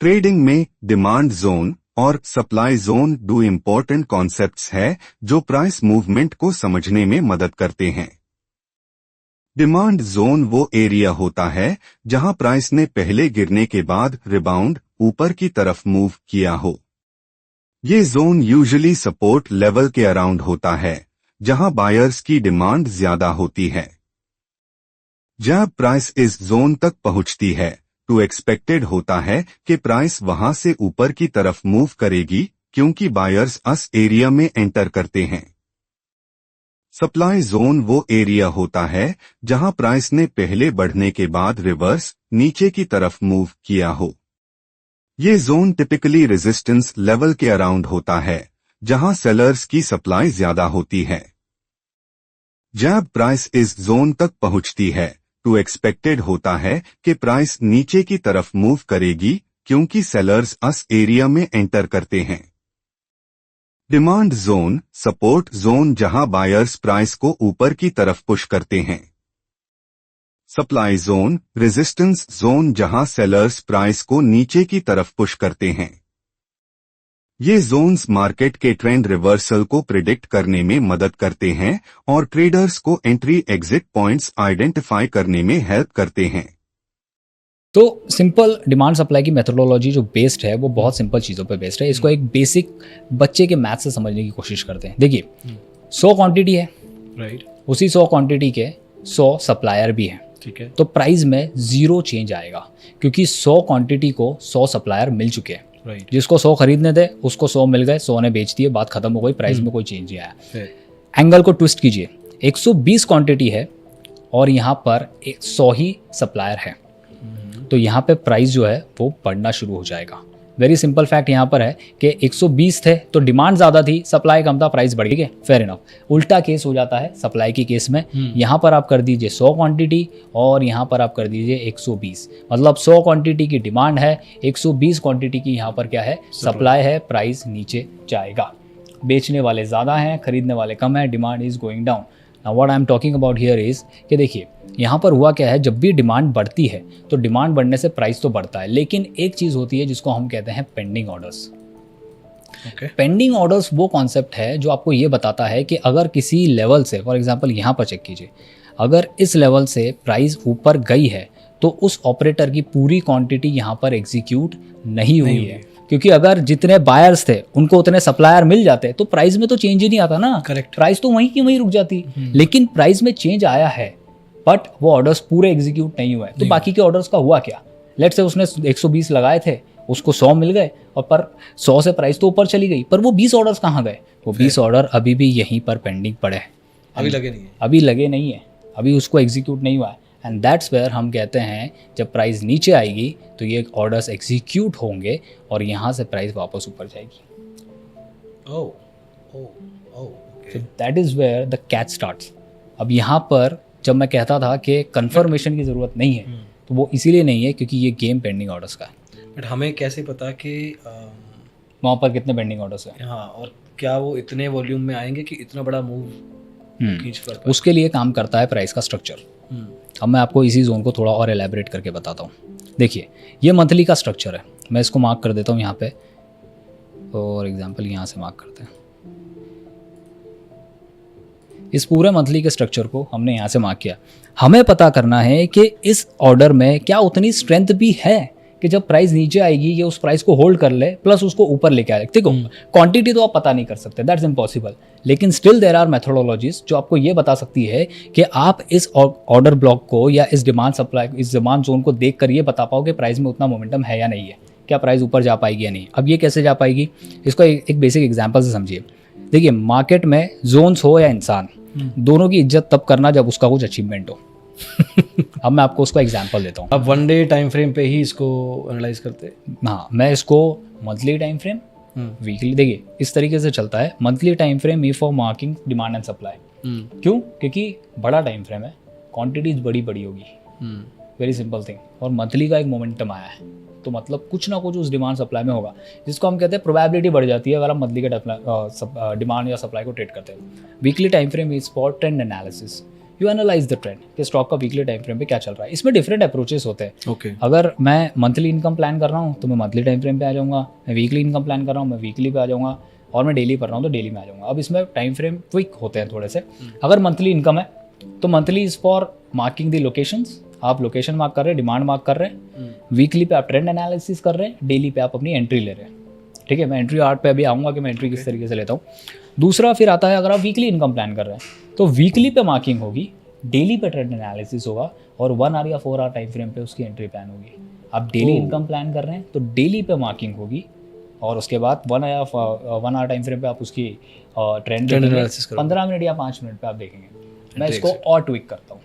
Trading में demand zone और supply zone दो इम्पोर्टेंट कॉन्सेप्ट्स है जो प्राइस मूवमेंट को समझने में मदद करते हैं। डिमांड जोन वो एरिया होता है जहां प्राइस ने पहले गिरने के बाद रिबाउंड ऊपर की तरफ मूव किया हो। ये जोन यूजुअली सपोर्ट लेवल के अराउंड होता है जहां बायर्स की डिमांड ज्यादा होती है। जब प्राइस इस जोन तक पहुंचती है तो एक्सपेक्टेड होता है कि प्राइस वहां से ऊपर की तरफ मूव करेगी क्योंकि बायर्स इस एरिया में एंटर करते हैं। सप्लाई जोन वो एरिया होता है जहां प्राइस ने पहले बढ़ने के बाद रिवर्स नीचे की तरफ मूव किया हो। ये जोन टिपिकली रेजिस्टेंस लेवल के अराउंड होता है जहां सेलर्स की सप्लाई ज्यादा होती है। जब प्राइस इस जोन तक पहुंचती है तो एक्सपेक्टेड होता है कि प्राइस नीचे की तरफ मूव करेगी क्योंकि सेलर्स इस एरिया में एंटर करते हैं। डिमांड जोन सपोर्ट जोन जहां बायर्स प्राइस को ऊपर की तरफ पुश करते हैं। सप्लाई जोन रेजिस्टेंस जोन जहां सेलर्स प्राइस को नीचे की तरफ पुश करते हैं। ये जोन्स मार्केट के ट्रेंड रिवर्सल को प्रिडिक्ट करने में मदद करते हैं और ट्रेडर्स को एंट्री एग्जिट पॉइंट्स आइडेंटिफाई करने में हेल्प करते हैं। तो सिंपल डिमांड सप्लाई की मेथोडोलॉजी जो बेस्ड है वो बहुत सिंपल चीज़ों पे बेस्ड है। इसको एक बेसिक बच्चे के मैथ से समझने की कोशिश करते हैं। देखिए 100 क्वांटिटी है, राइट, उसी 100 क्वांटिटी के 100 सप्लायर भी हैं, ठीक है। तो प्राइस में 0 चेंज आएगा क्योंकि 100 क्वांटिटी को 100 सप्लायर मिल चुके हैं। Right. जिसको 100 खरीदने थे उसको 100 मिल गए, 100 ने बेच दिए, बात खत्म हो गई, प्राइस में कोई चेंज नहीं आया। एंगल को ट्विस्ट कीजिए, 120 क्वांटिटी है और यहाँ पर 100 ही सप्लायर है, तो यहाँ पे प्राइस जो है वो बढ़ना शुरू हो जाएगा। वेरी सिंपल फैक्ट यहाँ पर है कि 120 थे तो डिमांड ज़्यादा थी, सप्लाई कम था, प्राइस बढ़ गई। Fair enough. उल्टा केस हो जाता है सप्लाई के केस में। यहाँ पर आप कर दीजिए 100 क्वांटिटी और यहाँ पर आप कर दीजिए 120, मतलब 100 क्वांटिटी की डिमांड है, 120 क्वांटिटी की यहाँ पर क्या है, सप्लाई है, प्राइस नीचे जाएगा। बेचने वाले ज़्यादा हैं, खरीदने वाले कम हैं, demand is going down. Now what I am talking about here is कि देखिए यहाँ पर हुआ क्या है, जब भी डिमांड बढ़ती है तो डिमांड बढ़ने से प्राइस तो बढ़ता है, लेकिन एक चीज़ होती है जिसको हम कहते हैं पेंडिंग ऑर्डर्स। पेंडिंग ऑर्डर्स वो कॉन्सेप्ट है जो आपको ये बताता है कि अगर किसी लेवल से, फॉर एग्जांपल यहाँ पर चेक कीजिए, अगर इस लेवल से प्राइस ऊपर गई है तो उस ऑपरेटर की पूरी क्वांटिटी यहाँ पर एग्जीक्यूट नहीं हुई है, क्योंकि अगर जितने बायर्स थे उनको उतने सप्लायर मिल जाते तो प्राइस में तो चेंज ही नहीं आता ना। करेक्ट, प्राइस तो वहीं की वहीं रुक जाती। लेकिन प्राइस में चेंज आया है बट वो ऑर्डर्स पूरे एग्जीक्यूट नहीं हुए, तो बाकी के ऑर्डर्स का हुआ क्या? लेट्स से उसने 120 लगाए थे, उसको 100 मिल गए और पर 100 से प्राइस तो ऊपर चली गई, पर वो 20 ऑर्डर्स कहाँ गए? वो 20 ऑर्डर अभी भी यहीं पर पेंडिंग पड़े हैं, अभी लगे नहीं है, अभी उसको एग्जीक्यूट नहीं हुआ है। एंड दैट्स वेयर हम कहते हैं जब प्राइस नीचे आएगी तो ये ऑर्डर्स एग्जीक्यूट होंगे और यहाँ से प्राइस वापस ऊपर जाएगी। So that is where the catch starts. अब यहाँ पर जब मैं कहता था कि कंफर्मेशन की ज़रूरत नहीं है, तो वो इसीलिए नहीं है क्योंकि ये गेम पेंडिंग ऑर्डर्स का है। बट हमें कैसे पता कि वहाँ पर कितने पेंडिंग ऑर्डर्स हैं? हाँ, और क्या वो इतने वॉल्यूम में आएंगे कि इतना बड़ा मूव खींच पाए? उसके लिए काम करता है प्राइस का स्ट्रक्चर। अब मैं आपको इसी जोन को थोड़ा और एलैबोरेट करके बताता हूँ। देखिए ये मंथली का स्ट्रक्चर है, मैं इसको मार्क कर देता हूँ यहाँ पे, फॉर एग्जांपल यहाँ से मार्क करते हैं। इस पूरे मंथली के स्ट्रक्चर को हमने यहाँ से मार्क किया। हमें पता करना है कि इस ऑर्डर में क्या उतनी स्ट्रेंथ भी है कि जब प्राइस नीचे आएगी ये उस प्राइस को होल्ड कर ले प्लस उसको ऊपर लेके आए। ठीक है, क्वांटिटी तो आप पता नहीं कर सकते, दैट्स इम्पॉसिबल, लेकिन स्टिल देयर आर मेथोडोलॉजीज जो आपको ये बता सकती है कि आप इस ऑर्डर ब्लॉक को या इस डिमांड सप्लाई, इस डिमांड जोन को देख कर ये बता पाओ कि प्राइस में उतना मोमेंटम है या नहीं है, क्या प्राइस ऊपर जा पाएगी या नहीं। अब ये कैसे जा पाएगी, इसको एक बेसिक एग्जाम्पल से समझिए। देखिए मार्केट में जोन्स हो या इंसान, दोनों की इज्जत तब करना जब उसका कुछ अचीवमेंट हो। अब मैं आपको उसका एग्जांपल देता हूँ। अब 1 डे टाइम फ्रेम पे ही इसको एनालाइज करते हैं। हाँ, मैं इसको मंथली टाइम फ्रेम, वीकली, देखिए इस तरीके से चलता है। Monthly time frame E for marking demand and supply. क्यों? क्योंकि बड़ा टाइम फ्रेम है, क्वांटिटीज बड़ी होगी, वेरी सिंपल थिंग। और मंथली का एक मोमेंटम आया है तो मतलब कुछ ना कुछ उस डिमांड सप्लाई में होगा, जिसको हम कहते हैं प्रोबेबिलिटी बढ़ जाती है अगर हम मंथली के डिमांड या सप्लाई को ट्रेड करते हैं। Weekly time frame is for trend analysis, you analyse the trend कि स्टॉक का वीकली टाइम फ्रेम पे क्या चल रहा है। इसमें डिफरेंट अप्रोचेस होते हैं। ओके अगर मैं मंथली इनकम प्लान कर रहा हूँ तो मैं मंथली टाइम फ्रेम पे आ जाऊँगा, मैं वीकली इनकम प्लान कर रहा हूँ मैं वीकली पे आ जाऊँगा, और मैं डेली कर रहा हूँ तो डेली में आ जाऊँगा। अब इसमें टाइम फ्रेम क्विक होते हैं थोड़े से। अगर मंथली इनकम है तो monthly is for marking the locations, आप लोकेशन मार्क कर रहे हैं, डिमांड मार्क कर रहे हैं। वीकली पे आप ट्रेंड एनालिसिस कर रहे हैं, डेली पे आप अपनी एंट्री ले रहे हैं। ठीक है, मैं एंट्री आर्ट पे अभी आऊँगा कि मैं एंट्री किस तरीके से लेता हूँ। दूसरा फिर आता है अगर आप वीकली इनकम प्लान कर रहे हैं तो वीकली पे मार्किंग होगी, डेली पे ट्रेंड एनालिसिस होगा, और 1 आवर या 4 आवर टाइम फ्रेम पे उसकी एंट्री प्लान होगी। आप डेली इनकम प्लान कर रहे हैं तो डेली पे मार्किंग होगी, और उसके बाद 1 आवर टाइम फ्रेम पे आप उसकी ट्रेंड एनालिसिस 15 मिनट या 5 मिनट पे आप देखेंगे। मैं इसको और ट्विक करता हूँ।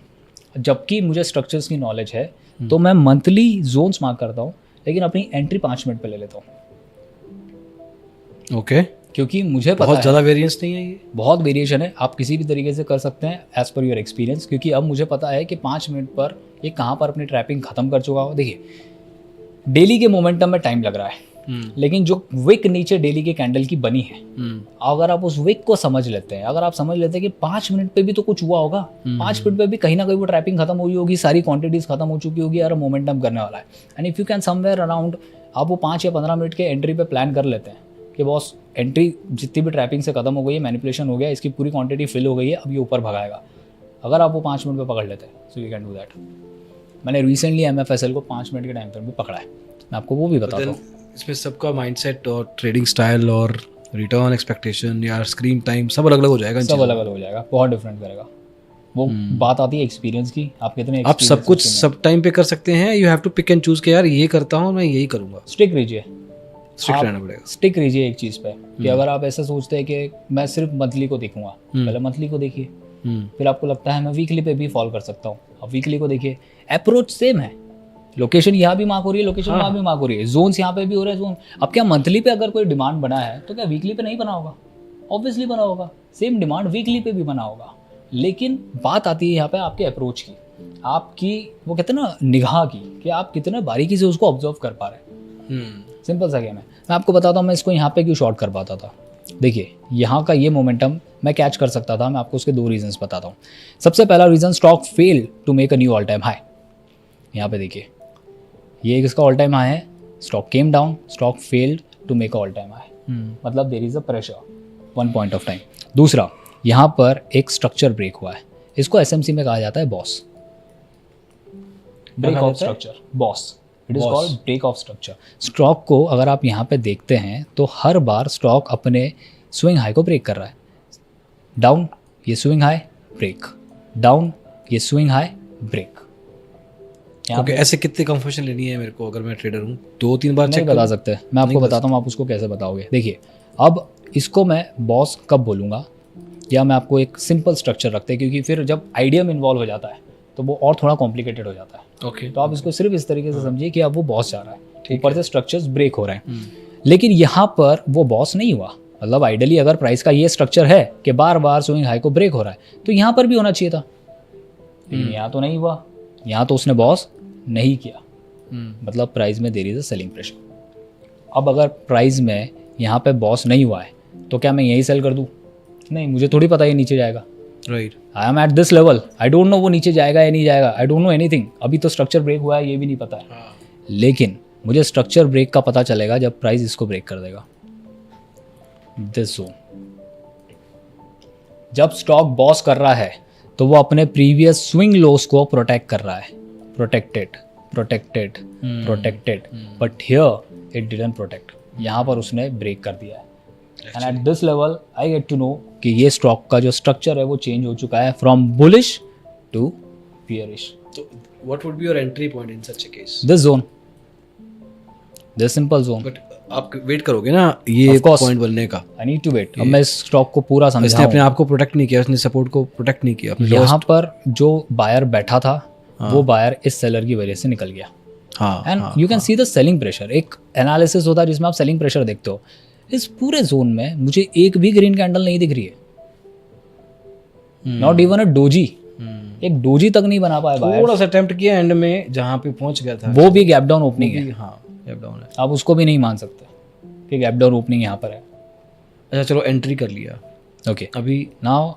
जबकि मुझे स्ट्रक्चर्स की नॉलेज है तो मैं मंथली जोन्स मार्क करता हूँ, लेकिन अपनी एंट्री 5 मिनट पे ले लेता हूँ। ओके क्योंकि मुझे पता बहुत है ज़्यादा वेरिएंस नहीं है ये, बहुत वेरिएशन है, आप किसी भी तरीके से कर सकते हैं एज पर योर एक्सपीरियंस। क्योंकि अब मुझे पता है कि 5 मिनट पर ये कहाँ पर अपनी ट्रैपिंग खत्म कर चुका हो। देखिए डेली के मोमेंटम में टाइम लग रहा है, लेकिन जो विक नीचे डेली के कैंडल की बनी है, अगर आप उस विक को समझ लेते हैं, अगर आप समझ लेते हैं कि 5 मिनट पे भी तो कुछ हुआ होगा, 5 मिनट पे भी कहीं ना कहीं वो ट्रैपिंग खत्म हुई होगी, सारी क्वांटिटीज खत्म हो चुकी होगी, यार मोमेंटम करने वाला है। And if you can somewhere around, आप वो 5 या 15 मिनट के एंट्री पे प्लान कर लेते हैं कि बॉस एंट्री जितनी भी ट्रैपिंग से खत्म हो गई है, मैनिपुलेशन हो गया, इसकी पूरी क्वांटिटी फिल हो गई है, अब ये ऊपर भगाएगा। अगर आप वो 5 मिनट पे पकड़ लेते हैं, so you can do that. मैंने रिसेंटली MFSL को 5 मिनट के टाइम फ्रेम पे पकड़ा है, मैं आपको वो भी बताता हूँ। इसमें सबका माइंडसेट और ट्रेडिंग स्टाइल और रिटर्न एक्सपेक्टेशन या स्क्रीन टाइम सब अलग अलग हो जाएगा, सब अलग अलग हो जाएगा, बहुत डिफरेंट करेगा। वो बात आती है एक्सपीरियंस की, आप कितने आप सब कुछ सब टाइम पे कर सकते हैं, you have to pick and choose के यार ये करता हूँ मैं यही करूँगा। स्टिक रहिए, स्ट्रिक्ट रहना पड़ेगा। स्टिक रहिए एक चीज़ पे कि अगर आप ऐसा सोचते हैं कि मैं सिर्फ मंथली को देखूंगा, पहले मंथली को देखिए, फिर आपको लगता है मैं वीकली पे भी फॉलो कर सकता हूँ, अब वीकली को देखिए। अप्रोच सेम है, लोकेशन यहाँ भी मार्क हो रही है, लोकेशन वहाँ भी मार्क हो रही है, जोन्स यहाँ पे भी हो रहे हैं जोन। अब क्या मंथली पे अगर कोई डिमांड बना है तो क्या वीकली पे नहीं बना होगा? ऑब्वियसली बना होगा, सेम डिमांड वीकली पे भी बना होगा। लेकिन बात आती है यहाँ पे आपके अप्रोच की, आपकी वो कहते हैं ना निगाह की, कि आप कितने बारीकी से उसको ऑब्जर्व कर पा रहे हैं। सिंपल सा गेम है। मैं आपको बताता हूँ मैं इसको यहाँ पे क्यों शॉर्ट कर पाता था। देखिए यहाँ का ये मोमेंटम मैं कैच कर सकता था, मैं आपको उसके 2 रीजंस बताता हूँ। सबसे पहला reason, stock fail to make a new all time high. यहाँ पे देखिए ये इसका ऑल टाइम हाई है, stock came down, stock failed to make a all time high, मतलब there is a pressure one point of time. दूसरा, यहाँ पर एक स्ट्रक्चर ब्रेक हुआ है, इसको SMC में कहा जाता है boss, break of structure, boss, it is called break of structure. Stock को अगर आप यहाँ पे देखते हैं तो हर बार स्टॉक अपने स्विंग हाई को ब्रेक कर रहा है। डाउन ये स्विंग हाई ब्रेक, डाउन ये स्विंग हाई ब्रेक। ओके, ऐसे कितने कंफर्मेशन लेनी है मेरे को अगर मैं ट्रेडर हूँ? 2-3 बार नहीं बता सकते, मैं आपको बताता हूँ, आप उसको कैसे बताओगे। देखिए अब इसको मैं बॉस कब बोलूँगा, या मैं आपको एक सिंपल स्ट्रक्चर रखते हैं, क्योंकि फिर जब आइडिया में इन्वॉल्व हो जाता है तो वो और थोड़ा कॉम्प्लिकेटेड हो जाता है। ओके, तो आप इसको सिर्फ इस तरीके से समझिए कि अब वो बॉस जा रहा है, ऊपर से स्ट्रक्चर्स ब्रेक हो रहे हैं, लेकिन यहाँ पर वो बॉस नहीं हुआ। मतलब आइडियली अगर प्राइस का ये स्ट्रक्चर है कि बार बार स्विंग हाई को ब्रेक हो रहा है तो यहाँ पर भी होना चाहिए था, लेकिन यहाँ तो नहीं हुआ, यहाँ तो उसने बॉस नहीं किया, मतलब प्राइस में there is a selling pressure. अब अगर प्राइस में यहाँ पे बॉस नहीं हुआ है तो क्या मैं यही सेल कर दूँ? नहीं, मुझे थोड़ी पता ये नीचे जाएगा। Right, I am eight this level, I don't know वो नीचे जाएगा या नहीं जाएगा, आई डोंट नो एनीथिंग। अभी तो स्ट्रक्चर ब्रेक हुआ है ये भी नहीं पता है, लेकिन मुझे स्ट्रक्चर ब्रेक का पता चलेगा जब प्राइस इसको ब्रेक कर देगा, दिस जोन। जब स्टॉक बॉस कर रहा है तो वो अपने प्रीवियस स्विंग लोस को प्रोटेक्ट कर रहा है, protected, but here it didn't protect. यहाँ पर उसने ब्रेक कर दिया है, and at this level I get to know कि ये स्टॉक का जो स्ट्रक्चर है वो चेंज हो चुका है फ्रॉम बुलिश टू बियरिश। तो what would be your entry point in such a case? This zone, this simple zone. But आप वेट करोगे ना ये पॉइंट बनने का? I need to wait. अब मैं इस स्टॉक को पूरा समझा, इसने अपने आप को प्रोटेक्ट नहीं किया, उसने सपोर्ट को प्रोटेक्ट नहीं किया। यहाँ पर जो बायर बैठा था वो बायर इस सेलर की वजह से निकल गया, and you can see the selling pressure. एक एनालिसिस होता है जिसमें आप सेलिंग प्रेशर देखते हो। इस पूरे जोन में मुझे एक भी ग्रीन कैंडल नहीं दिख रही है, नॉट इवन अ डोजी, एक डोजी तक नहीं बना पाया बायर। थोड़ा सा अटेम्प्ट किया एंड में जहाँ पे पहुंच गया था, वो भी गैप डाउन ओपनिंग है। हाँ, गैप डाउन है, आप उसको भी नहीं मान सकते कि गैप डाउन ओपनिंग यहाँ पर है। अच्छा चलो एंट्री कर लिया, ओके, अभी now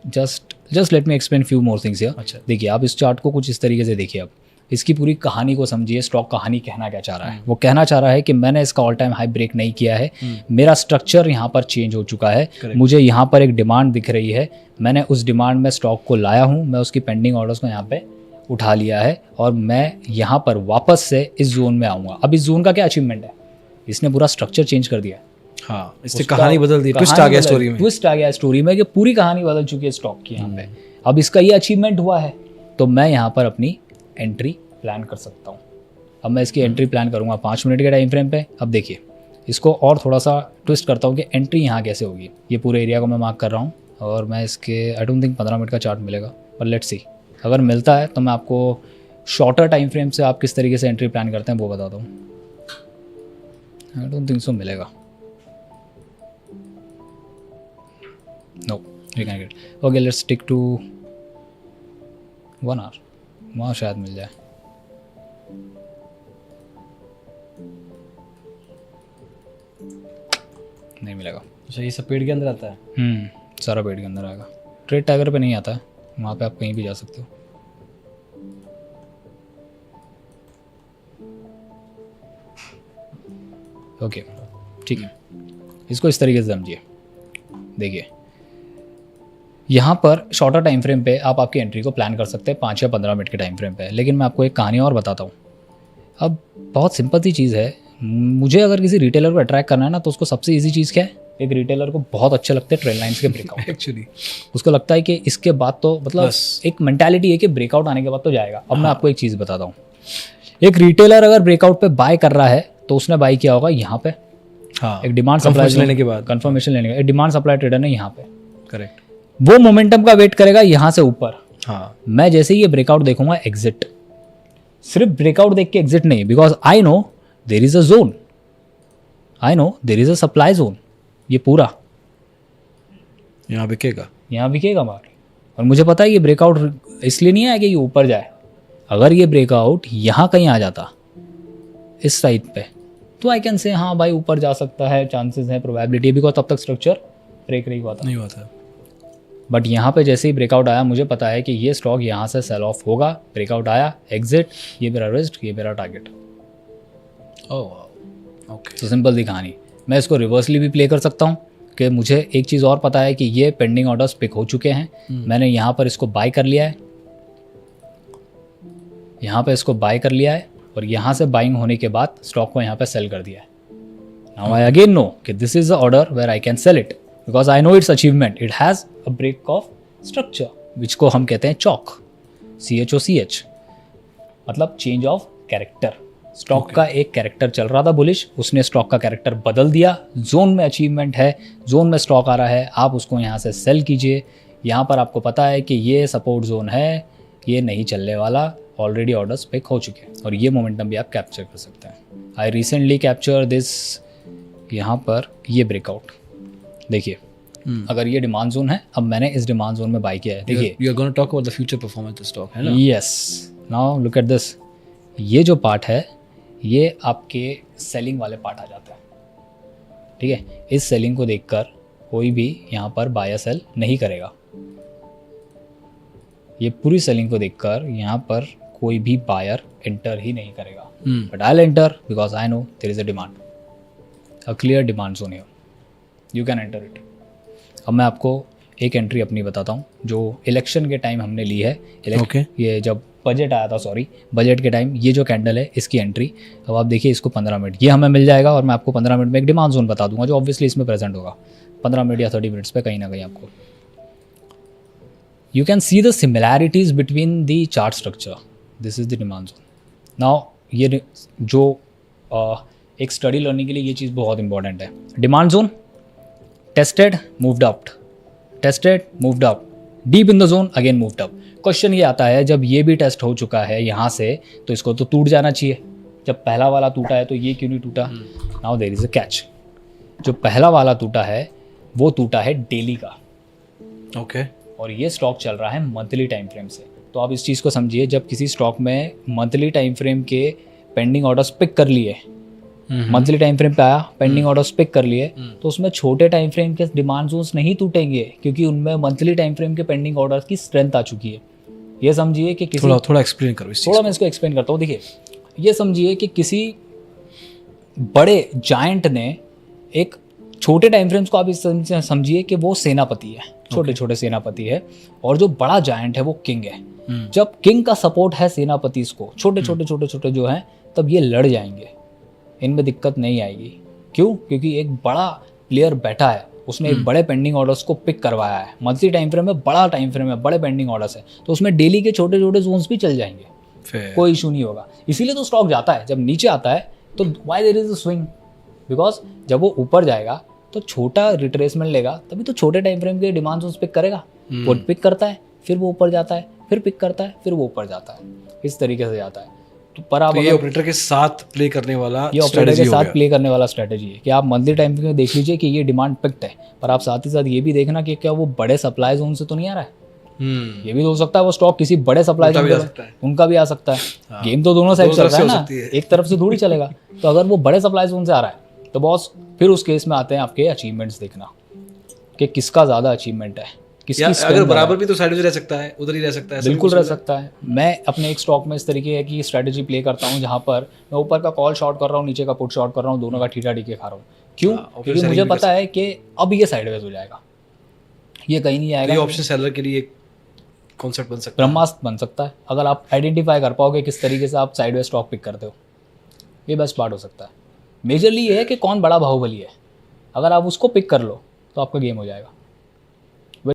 just just let me explain few more things here. अच्छा। देखिए आप इस चार्ट को कुछ इस तरीके से देखिए, आप इसकी पूरी कहानी को समझिए। स्टॉक कहानी कहना क्या चाह रहा है? वो कहना चाह रहा है कि मैंने इसका ऑल टाइम हाई ब्रेक नहीं किया है, मेरा स्ट्रक्चर यहाँ पर चेंज हो चुका है, मुझे यहाँ पर एक डिमांड दिख रही है, मैंने उस डिमांड में स्टॉक को लाया हूँ, मैं उसकी पेंडिंग ऑर्डर्स को यहाँ पे उठा लिया है और मैं यहाँ पर वापस से इस जोन में आऊँगा। अब इस जोन का क्या अचीवमेंट है? इसने पूरा स्ट्रक्चर चेंज कर दिया है। हाँ, इससे कहानी बदल दी, ट्विस्ट आ गया स्टोरी में, ट्विस्ट आ गया स्टोरी में कि पूरी कहानी बदल चुकी है स्टॉक की यहाँ पे। अब इसका ये अचीवमेंट हुआ है तो मैं यहाँ पर अपनी एंट्री प्लान कर सकता हूँ। अब मैं इसकी एंट्री प्लान करूँगा 5 मिनट के टाइम फ्रेम पे। अब देखिए इसको और थोड़ा सा ट्विस्ट करता हूँ कि एंट्री यहाँ कैसे होगी। ये पूरे एरिया को मैं मार्क कर रहा हूँ और मैं इसके आई डोंट थिंक 15 मिनट का चार्ट मिलेगा, पर लेट्स सी अगर मिलता है तो मैं आपको शॉर्टर टाइम फ्रेम से आप किस तरीके से एंट्री प्लान करते हैं वो बताता हूँ। आई डोंट थिंक सो मिलेगा। No we can get, okay let's stick to 1 hour, वहाँ शायद मिल जाए। नहीं मिलेगा। अच्छा, ये सब पेड़ के अंदर आता है? सारा पेड़ के अंदर आएगा। ट्रेड टाइगर पे नहीं आता है, वहाँ पे आप कहीं भी जा सकते हो। ओके ठीक है, इसको इस तरीके से समझिए। देखिए यहाँ पर शॉर्टर टाइम फ्रेम पे आप आपकी एंट्री को प्लान कर सकते हैं 5 या 15 मिनट के टाइम फ्रेम पे। लेकिन मैं आपको एक कहानी और बताता हूँ। अब बहुत सिंपल सी चीज़ है, मुझे अगर किसी रिटेलर को अट्रैक्ट करना है ना तो उसको सबसे ईजी चीज़ क्या है? एक रिटेलर को बहुत अच्छे लगते हैं ट्रेंड लाइन्स के ब्रेकआउट। एक्चुअली उसको लगता है कि इसके बाद तो मतलब एक मेंटालिटी है कि ब्रेकआउट आने के बाद तो जाएगा। अब मैं आपको एक चीज़ बताता हूँ, एक रिटेलर अगर ब्रेकआउट पे बाय कर रहा है तो उसने बाय किया होगा यहाँ पे। हाँ, एक डिमांड सप्लाई लेने के बाद, कंफर्मेशन लेने के बाद डिमांड सप्लाई ट्रेडर ने यहाँ पे, करेक्ट, वो मोमेंटम का वेट करेगा यहाँ से ऊपर। हाँ, मैं जैसे ही ये ब्रेकआउट देखूंगा एग्जिट, सिर्फ ब्रेकआउट देख के एग्जिट नहीं, because I no there is a zone, I know there is a supply zone. ये पूरा यहाँ बिकेगा माल और मुझे पता है ये ब्रेकआउट इसलिए नहीं आया कि ये ऊपर जाए। अगर ये ब्रेकआउट यहाँ कहीं आ जाता इस साइड पे तो आई कैन से हाँ भाई ऊपर जा सकता है, चांसेस है, प्रोबेबिलिटी, बिकॉज तब तक स्ट्रक्चर ब्रेक नहीं हुआ था। बट यहाँ पे जैसे ही ब्रेकआउट आया मुझे पता है कि ये स्टॉक यहाँ से सेल ऑफ होगा। ब्रेकआउट आया, एग्जिट, ये मेरा रिस्क, ये मेरा टारगेट। ओके, तो सिंपल दी कहानी। मैं इसको रिवर्सली भी प्ले कर सकता हूँ कि मुझे एक चीज़ और पता है कि ये पेंडिंग ऑर्डर्स पिक हो चुके हैं, मैंने यहाँ पर इसको बाय कर लिया है, यहाँ पे इसको बाय कर लिया है और यहाँ से बाइंग होने के बाद स्टॉक को यहाँ पे सेल कर दिया है। नाउ आई अगेन नो कि this is the order where I can sell it because I no it's achievement, it has a break of structure which को हम कहते हैं चॉक, CHOCH, मतलब चेंज ऑफ कैरेक्टर। स्टॉक का एक character चल रहा था बुलिश, उसने स्टॉक का कैरेक्टर बदल दिया। जोन में अचीवमेंट है, जोन में स्टॉक आ रहा है, आप उसको यहाँ से सेल कीजिए। यहाँ पर आपको पता है कि ये सपोर्ट जोन है, ये नहीं चलने वाला, ऑलरेडी ऑर्डर्स पिक हो चुके हैं और ये मोमेंटम भी आप कैप्चर कर सकते हैं। आई रिसेंटली कैप्चर दिस, यहाँ पर ये ब्रेकआउट देखिए। अगर ये डिमांड जोन है, अब मैंने इस डिमांड जोन में बाय किया है। देखिए you are gonna talk about the future performance of stock, है ना? Yes, now look at this. ये जो पार्ट है ये आपके सेलिंग वाले पार्ट आ जाता है, ठीक है। इस सेलिंग को देखकर कोई भी यहाँ पर बाय सेल नहीं करेगा। ये पूरी सेलिंग को देखकर यहाँ पर कोई भी बायर एंटर ही नहीं करेगा। But I will enter because I know there is a demand, a clear demand zone here, you can enter it. अब मैं आपको एक एंट्री अपनी बताता हूँ जो इलेक्शन के टाइम हमने ली है। Okay. ये जब बजट आया था, सॉरी बजट के टाइम, ये जो कैंडल है इसकी एंट्री। अब आप देखिए इसको 15 मिनट ये हमें मिल जाएगा और मैं आपको 15 मिनट में एक डिमांड जोन बता दूंगा जो ऑब्वियसली इसमें प्रेजेंट होगा 15 मिनट या 30 मिनट्स पे कहीं ना कहीं आपको। You can see the similarities between the chart structure. This is the demand zone. Now ये जो एक स्टडी लर्निंग के लिए ये चीज़ बहुत इंपॉर्टेंट है। Demand zone tested, moved up, tested, moved up, deep in the zone, again moved up. Question ये आता है जब ये भी टेस्ट हो चुका है यहाँ से तो इसको तो टूट जाना चाहिए। जब पहला वाला टूटा है तो ये क्यों नहीं टूटा? Now there is a catch. जो पहला वाला टूटा है वो टूटा है डेली का, ओके, और ये स्टॉक चल रहा है मंथली टाइम फ्रेम से। तो आप इस चीज़ को समझिए, जब किसी स्टॉक में मंथली टाइम फ्रेम के पेंडिंग ऑर्डर्स पिक कर लिए मंथली टाइम फ्रेम पे आया, पेंडिंग ऑर्डर्स पिक कर लिए, तो उसमें छोटे टाइम फ्रेम के डिमांड जोन्स नहीं टूटेंगे क्योंकि उनमें मंथली टाइम फ्रेम के पेंडिंग ऑर्डर्स की स्ट्रेंथ आ चुकी है। ये समझिए कि किसी थोड़ा एक्सप्लेन करो इस थोड़ा मैं इसको एक्सप्लेन करता हूँ। देखिए, ये समझिए कि किसी बड़े जायंट ने एक छोटे टाइम फ्रेम्स को आप इस समझिए कि वो सेनापति है, छोटे छोटे सेनापति है, और जो बड़ा जायंट है वो किंग है। जब किंग का सपोर्ट है सेनापति को, छोटे छोटे छोटे छोटे जो हैं, तब ये लड़ जाएंगे, इनमें दिक्कत नहीं आएगी। क्यों? क्योंकि एक बड़ा प्लेयर बैठा है, उसने एक बड़े पेंडिंग ऑर्डर्स को पिक करवाया है। मंथली टाइम फ्रेम में बड़ा टाइम फ्रेम है, बड़े पेंडिंग ऑर्डर्स है, तो उसमें डेली के छोटे छोटे जोन्स भी चल जाएंगे, कोई इशू नहीं होगा। इसीलिए तो स्टॉक जाता है। जब नीचे आता है तो why there is a swing, because जब वो ऊपर जाएगा तो छोटा रिट्रेसमेंट लेगा, तभी तो छोटे टाइम फ्रेम के डिमांड जोन्स पिक करेगा। वो पिक करता है, फिर वो ऊपर जाता है, फिर पिक करता है, फिर वो ऊपर जाता है, इस तरीके से जाता है। तो पर आप ये ऑपरेटर के साथ प्ले करने वाला, ये ऑपरेटर के साथ प्ले करने वाला स्ट्रेटेजी है कि आप मंथली टाइम फ्रेम में देख लीजिए कि ये डिमांड पिक्ड है, पर आप साथ ही साथ ये भी देखना कि क्या वो बड़े सप्लाई जोन से तो नहीं आ रहा है। ये भी हो सकता है वो स्टॉक किसी बड़े सप्लाई जोन पे, उनका भी आ सकता है। गेम तो दोनों साइड चल रहा है ना, एक तरफ से थोड़ी चलेगा। तो अगर वो बड़े सप्लाई जोन से आ रहा है तो बॉस फिर उस केस में आते हैं आपके अचीवमेंट्स देखना कि किसका ज़्यादा अचीवमेंट है, किसकी अगर बराबर भी तो साइड रह सकता है, उधर ही रह सकता है, बिल्कुल रह सकता है। मैं अपने एक स्टॉक में इस तरीके है कि स्ट्रेटेजी प्ले करता हूँ जहाँ पर मैं ऊपर का कॉल शॉर्ट कर रहा हूँ, नीचे का पुट शॉर्ट कर रहा हूँ, दोनों का ठीठा ढीके खा रहा हूँ। क्यों? क्योंकि मुझे पता है कि अब ये साइडवेज हो जाएगा, ये कहीं नहीं आएगा। ये ऑप्शन सेलर के लिए कॉन्सेप्ट बन सकता है, ब्रह्मास्त्र बन सकता है, अगर आप आइडेंटिफाई कर पाओगे किस तरीके से आप साइडवेज स्टॉक पिक करते हो। ये बेस्ट पार्ट हो सकता है। मेजरली ये है कि कौन बड़ा बाहुबली है, अगर आप उसको पिक कर लो तो आपका गेम हो जाएगा।